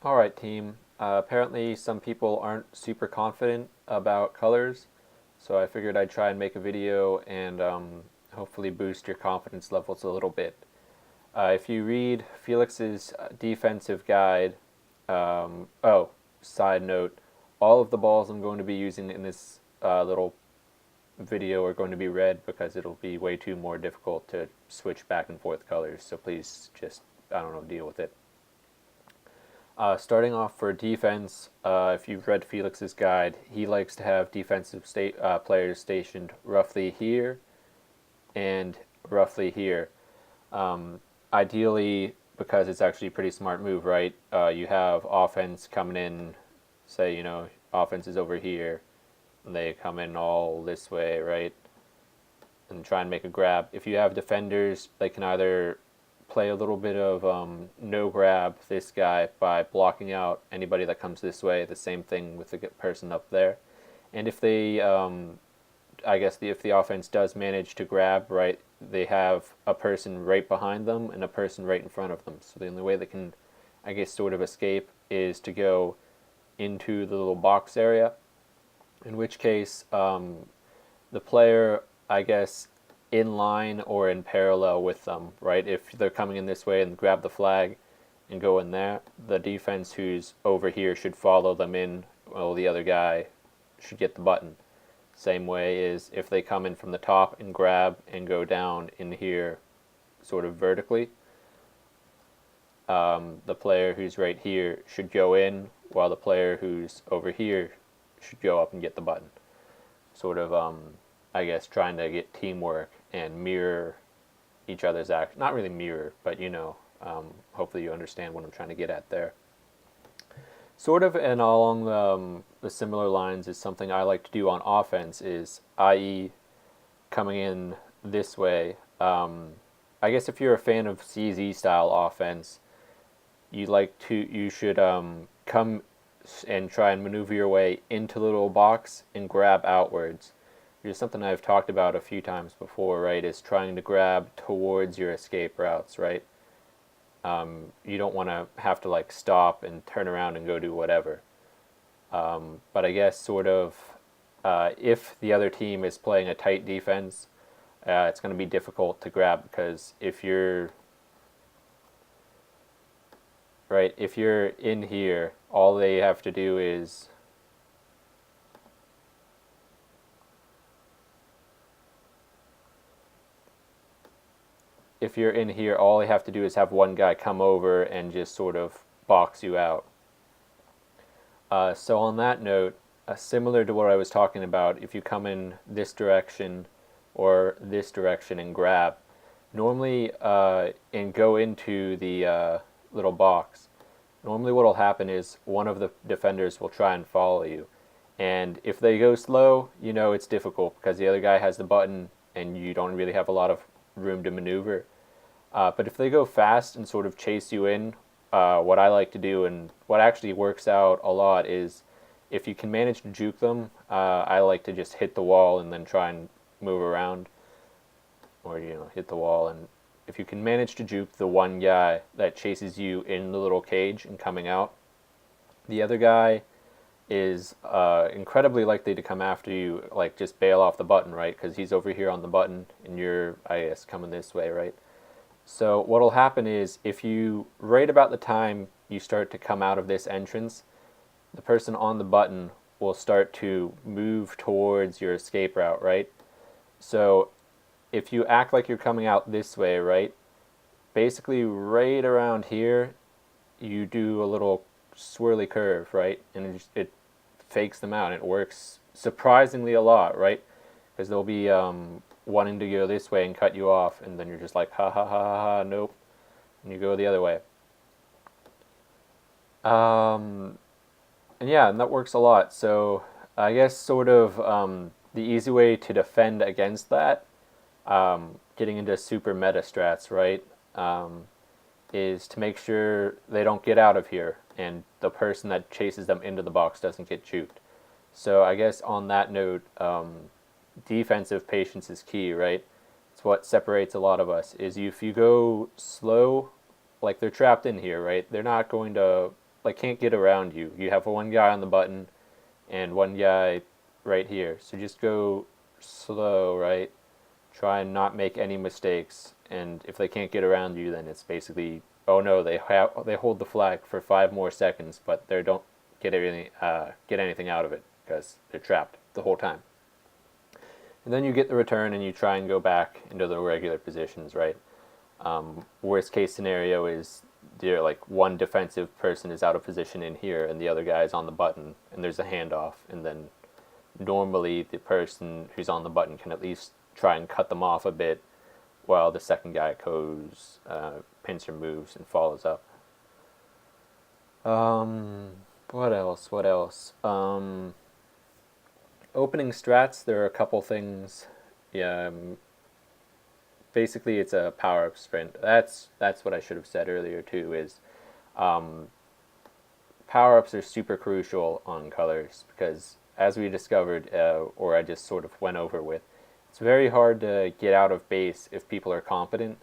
All right, team. Apparently, some people aren't super confident about colors, so I figured I'd try and make a video and hopefully boost your confidence levels a little bit. If you read Felix's defensive guide, oh, side note, all of the balls I'm going to be using in this little video are going to be red because it'll be way too more difficult to switch back and forth colors, so please just, I don't know, deal with it. Starting off for defense, if you've read Felix's guide, he likes to have defensive players stationed roughly here and roughly here. Ideally, because it's actually a pretty smart move, right? You have offense coming in, say, offense is over here, and they come in all this way, right? And try and make a grab. If you have defenders, they can either play a little bit of no grab this guy by blocking out anybody that comes this way. The same thing with the person up there. And if they, if the offense does manage to grab, right, they have a person right behind them and a person right in front of them. So the only way they can, sort of escape is to go into the little box area. In which case, the player, in line or in parallel with them, right? If they're coming in this way and grab the flag and go in there, the defense who's over here should follow them in, while the other guy should get the button. Same way is if they come in from the top and grab and go down in here sort of vertically, the player who's right here should go in while the player who's over here should go up and get the button. Sort of, trying to get teamwork and mirror each other's act. Not really mirror, but hopefully you understand what I'm trying to get at there. Sort of, and along the similar lines is something I like to do on offense is, i.e., coming in this way. If you're a fan of CZ style offense, you should come and try and maneuver your way into the little box and grab outwards. Which is something I've talked about a few times before, right? Is trying to grab towards your escape routes, right? You don't want to have to stop and turn around and go do whatever. But I guess if the other team is playing a tight defense, it's going to be difficult to grab because if you're in here, all they have to do is if you're in here, all you have to do is have one guy come over and just sort of box you out. So on that note, similar to what I was talking about, if you come in this direction or this direction and grab, normally and go into the little box, normally what will happen is one of the defenders will try and follow you. And if they go slow, it's difficult because the other guy has the button and you don't really have a lot of room to maneuver. But if they go fast and sort of chase you in, what I like to do and what actually works out a lot is if you can manage to juke them, I like to just hit the wall and then try and move around, or hit the wall. And if you can manage to juke the one guy that chases you in the little cage and coming out, the other guy is incredibly likely to come after you, just bail off the button, right? Because he's over here on the button and you're, coming this way, right? So what'll happen is if you, right about the time you start to come out of this entrance, the person on the button will start to move towards your escape route, right? So if you act like you're coming out this way, right? Basically right around here, you do a little swirly curve, right? And it fakes them out. It works surprisingly a lot, right? Because they'll be wanting to go this way and cut you off, and then you're just like, ha ha ha ha ha, nope, and you go the other way. And that works a lot. So I guess the easy way to defend against that, getting into super meta strats, right, is to make sure they don't get out of here and the person that chases them into the box doesn't get juked. So I guess on that note, defensive patience is key, right? It's what separates a lot of us. Is if you go slow, like they're trapped in here, right? They're not going to like can't get around you. You have one guy on the button and one guy right here. So just go slow, right? Try and not make any mistakes. And if they can't get around you, then it's basically, oh no, they hold the flag for 5 more seconds, but they don't get anything out of it because they're trapped the whole time. And then you get the return and you try and go back into the regular positions, right? Worst case scenario is you're like one defensive person is out of position in here and the other guy is on the button and there's a handoff, and then normally the person who's on the button can at least try and cut them off a bit while the second guy goes pincer moves and follows up. What else? What else? Opening strats, there are a couple things. Yeah, basically it's a power up sprint. That's what I should have said earlier too. Is power ups are super crucial on colors because, as we discovered, or I just sort of went over with, it's very hard to get out of base if people are competent,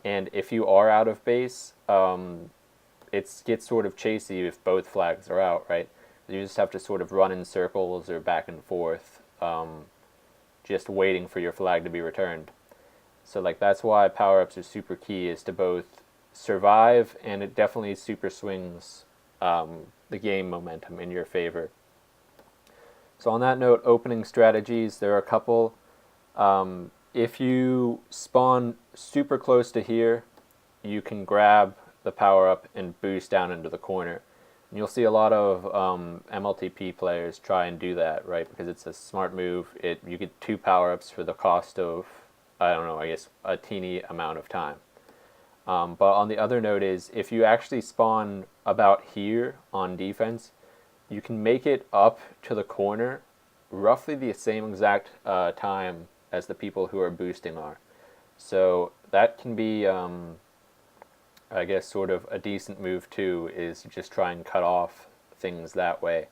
and if you are out of base, it gets sort of chasey if both flags are out, right? You just have to sort of run in circles or back and forth, just waiting for your flag to be returned. So like that's why power-ups are super key, is to both survive, and it definitely super swings the game momentum in your favor. So on that note, opening strategies, there are a couple. If you spawn super close to here, you can grab the power-up and boost down into the corner. And you'll see a lot of MLTP players try and do that, right? Because it's a smart move. You get 2 power-ups for the cost of, I don't know, I guess a teeny amount of time. But on the other note is, if you actually spawn about here on defense, you can make it up to the corner roughly the same exact time as the people who are boosting are. So that can be, I guess, sort of a decent move too, is just try and cut off things that way.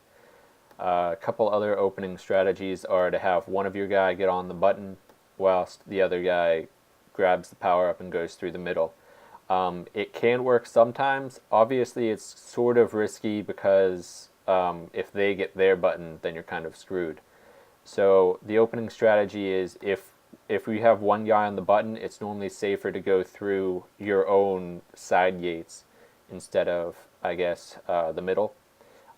A couple other opening strategies are to have one of your guy get on the button whilst the other guy grabs the power up and goes through the middle. It can work sometimes. Obviously, it's sort of risky because if they get their button, then you're kind of screwed. So the opening strategy is, if we have one guy on the button, it's normally safer to go through your own side gates instead of, I guess, the middle.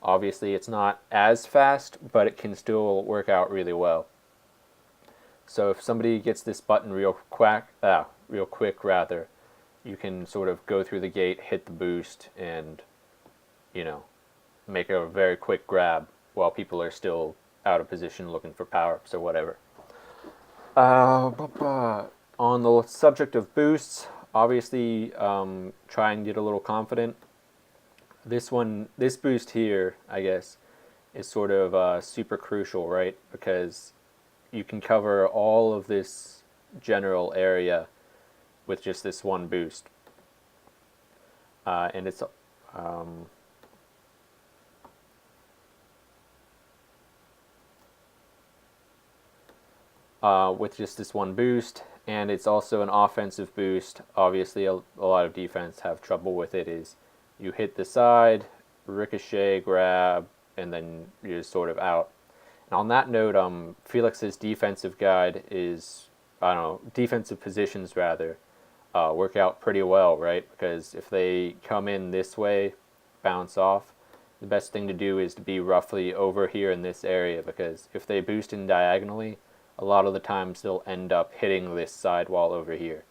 Obviously, it's not as fast, but it can still work out really well. So if somebody gets this button real quick, you can sort of go through the gate, hit the boost, and, make a very quick grab while people are still out of position looking for power-ups or whatever. On the subject of boosts, obviously try and get a little confident. This boost here, I guess, is sort of super crucial, right? Because you can cover all of this general area with just this one boost. And it's with just this one boost, and it's also an offensive boost. Obviously, a lot of defense have trouble with it. Is you hit the side, ricochet, grab, and then you're just sort of out. And on that note, Felix's defensive guide is, defensive positions rather, work out pretty well, right? Because if they come in this way, bounce off, the best thing to do is to be roughly over here in this area, because if they boost in diagonally, a lot of the times they'll end up hitting this side wall over here.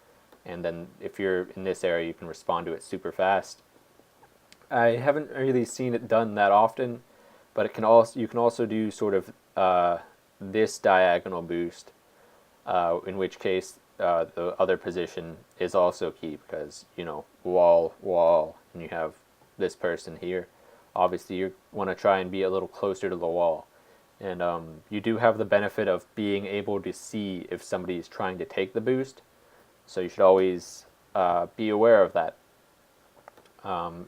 And then if you're in this area, you can respond to it super fast. I haven't really seen it done that often, but you can also do sort of this diagonal boost, in which case the other position is also key, because, wall, and you have this person here. Obviously, you want to try and be a little closer to the wall. And you do have the benefit of being able to see if somebody is trying to take the boost, so you should always be aware of that.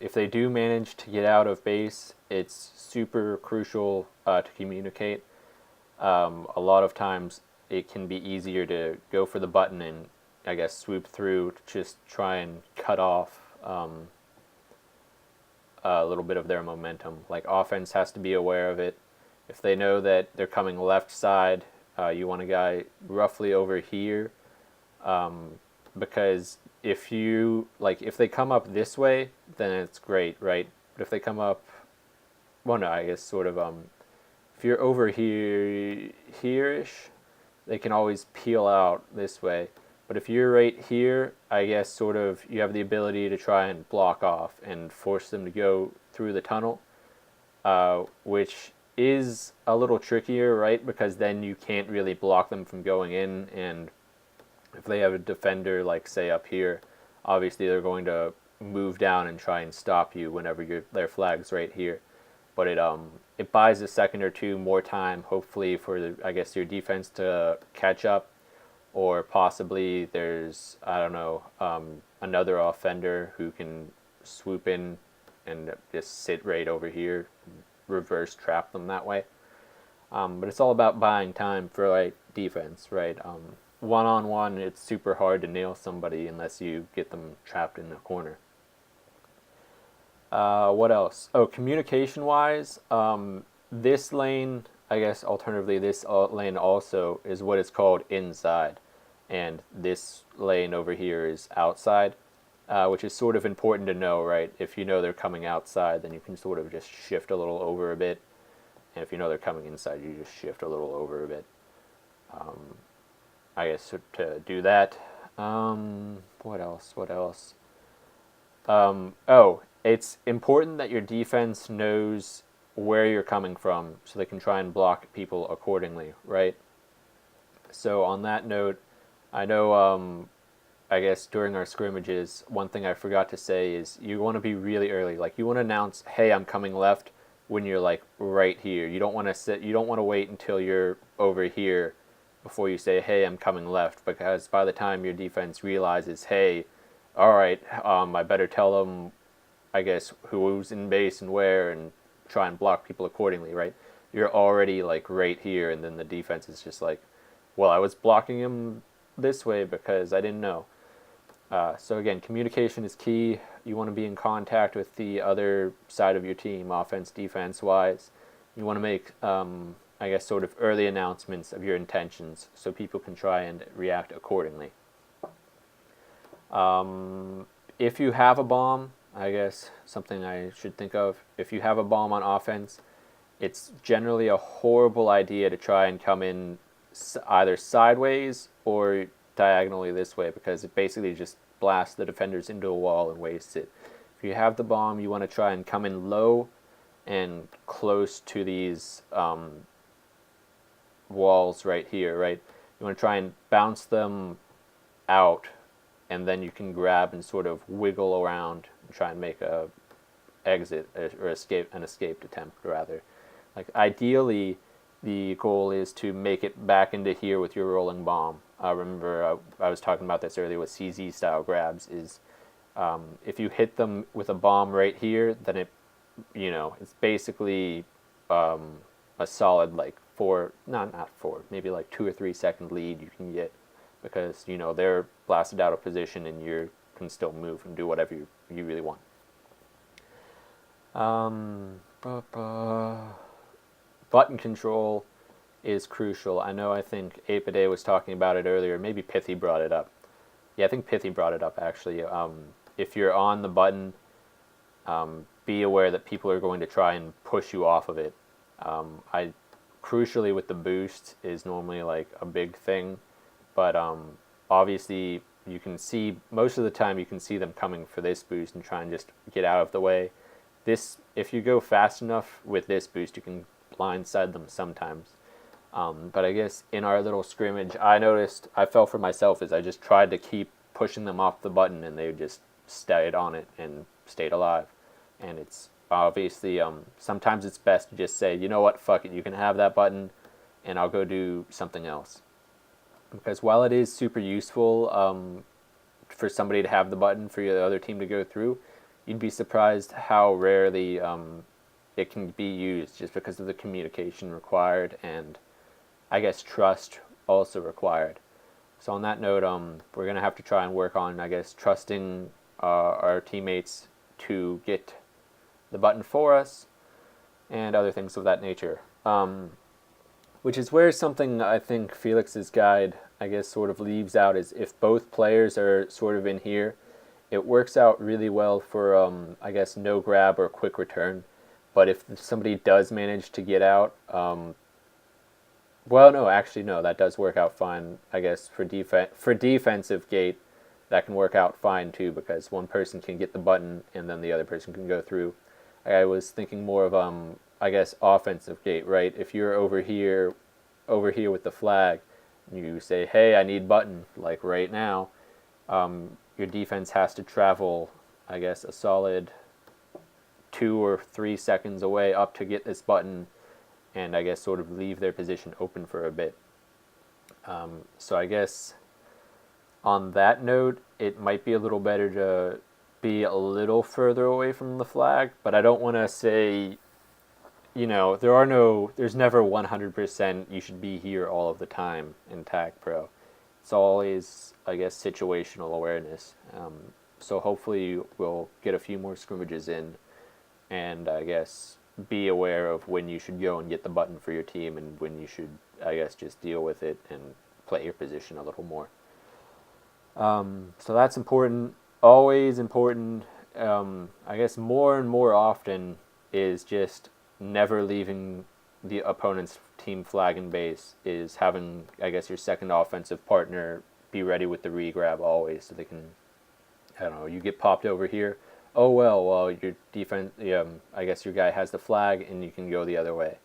If they do manage to get out of base, it's super crucial to communicate. A lot of times it can be easier to go for the button and, I guess, swoop through to just try and cut off a little bit of their momentum. Like offense has to be aware of it. If they know that they're coming left side, you want a guy roughly over here, because if they come up this way, then it's great, right? But if they come up, well, no, I guess sort of if you're over here-ish, they can always peel out this way. But if you're right here, I guess sort of you have the ability to try and block off and force them to go through the tunnel, which is a little trickier, right? Because then you can't really block them from going in, and if they have a defender, like say up here, obviously they're going to move down and try and stop you whenever their flag's right here. But it buys a second or two more time, hopefully for I guess your defense to catch up, or possibly there's, I don't know, another offender who can swoop in and just sit right over here, reverse trap them that way. But it's all about buying time for like defense, right? One-on-one, it's super hard to nail somebody unless you get them trapped in the corner. What else? Oh, communication-wise, this lane, I guess alternatively, this lane also is what is called inside. And this lane over here is outside, which is sort of important to know, right? If you know they're coming outside, then you can sort of just shift a little over a bit. And if you know they're coming inside, you just shift a little over a bit. I guess to do that. What else? What else? Oh, it's important that your defense knows where you're coming from so they can try and block people accordingly, right? So on that note, I know, I guess during our scrimmages, one thing I forgot to say is you want to be really early. Like you want to announce, "Hey, I'm coming left," when you're like right here. You don't want to sit. You don't want to wait until you're over here before you say, "Hey, I'm coming left," because by the time your defense realizes, "Hey, all right, I better tell them, I guess, who's in base and where, and try and block people accordingly," right? You're already like right here, and then the defense is just like, "Well, I was blocking him this way because I didn't know." So again, communication is key. You want to be in contact with the other side of your team, offense, defense wise. You want to make, I guess, sort of early announcements of your intentions so people can try and react accordingly. If you have a bomb, I guess something I should think of, if you have a bomb on offense, it's generally a horrible idea to try and come in either sideways or diagonally this way, because it basically just blasts the defenders into a wall and wastes it. If you have the bomb, you want to try and come in low and close to these walls right here, right? You want to try and bounce them out, and then you can grab and sort of wiggle around and try and make a exit or an escape attempt rather. Like ideally, the goal is to make it back into here with your rolling bomb. Remember, I was talking about this earlier with CZ style grabs. Is if you hit them with a bomb right here, then it's basically a solid like not four, maybe like 2 or 3 second lead you can get, because they're blasted out of position and you can still move and do whatever you really want. Button control is crucial. I think Ape-A-Day was talking about it earlier. Maybe Pithy brought it up. Yeah, I think Pithy brought it up actually. If you're on the button, be aware that people are going to try and push you off of it. Crucially with the boost is normally like a big thing, but obviously you can see, most of the time you can see them coming for this boost and try and just get out of the way. If you go fast enough with this boost, you can blindside them sometimes. But I guess in our little scrimmage, I fell for myself as I just tried to keep pushing them off the button, and they just stayed on it and stayed alive. And it's obviously, sometimes it's best to just say, you know what, fuck it, you can have that button, and I'll go do something else. Because while it is super useful for somebody to have the button for the other team to go through, you'd be surprised how rarely it can be used, just because of the communication required and I guess trust also required. So on that note, we're going to have to try and work on, I guess, trusting our teammates to get the button for us, and other things of that nature. Which is where something I think Felix's guide, I guess, sort of leaves out is if both players are sort of in here, it works out really well for, I guess, no grab or quick return. But if somebody does manage to get out, well, no, actually, no, that does work out fine. I guess for defensive gate, that can work out fine too because one person can get the button and then the other person can go through. I was thinking more of I guess offensive gate, right? If you're over here with the flag, you say, "Hey, I need button," like right now. Your defense has to travel, I guess, a solid 2 or 3 seconds away up to get this button, and I guess sort of leave their position open for a bit. So I guess on that note, it might be a little better to be a little further away from the flag, but I don't want to say, there's never 100% you should be here all of the time in Tag Pro. It's always, I guess, situational awareness. So hopefully we'll get a few more scrimmages in and, I guess, be aware of when you should go and get the button for your team and when you should, I guess, just deal with it and play your position a little more. So that's important, always important. I guess more and more often is just never leaving the opponent's team flag and base, is having, I guess, your second offensive partner be ready with the re-grab always so they can, I don't know, you get popped over here. Oh, well, your defense, I guess your guy has the flag and you can go the other way.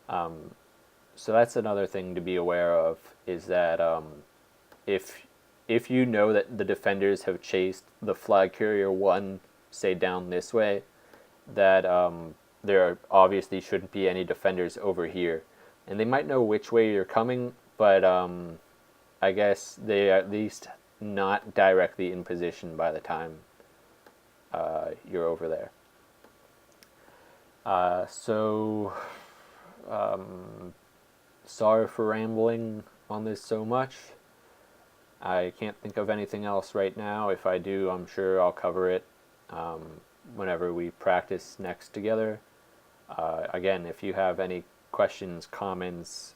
So that's another thing to be aware of is that if you know that the defenders have chased the flag carrier one, say down this way, that there obviously shouldn't be any defenders over here. And they might know which way you're coming, but I guess they're at least not directly in position by the time you're over there. Sorry for rambling on this so much. I can't think of anything else right now. If I do, I'm sure I'll cover it whenever we practice next together. Again, if you have any questions, comments,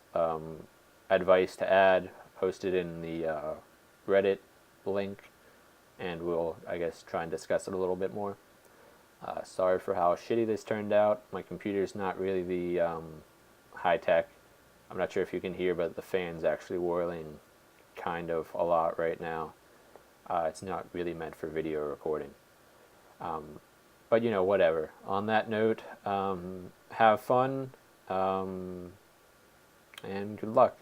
advice to add, post it in the Reddit link, and we'll, I guess, try and discuss it a little bit more. Sorry for how shitty this turned out. My computer's not really the high tech. I'm not sure if you can hear, but the fan's actually whirling kind of a lot right now. It's not really meant for video recording. But, whatever. On that note, have fun, and good luck.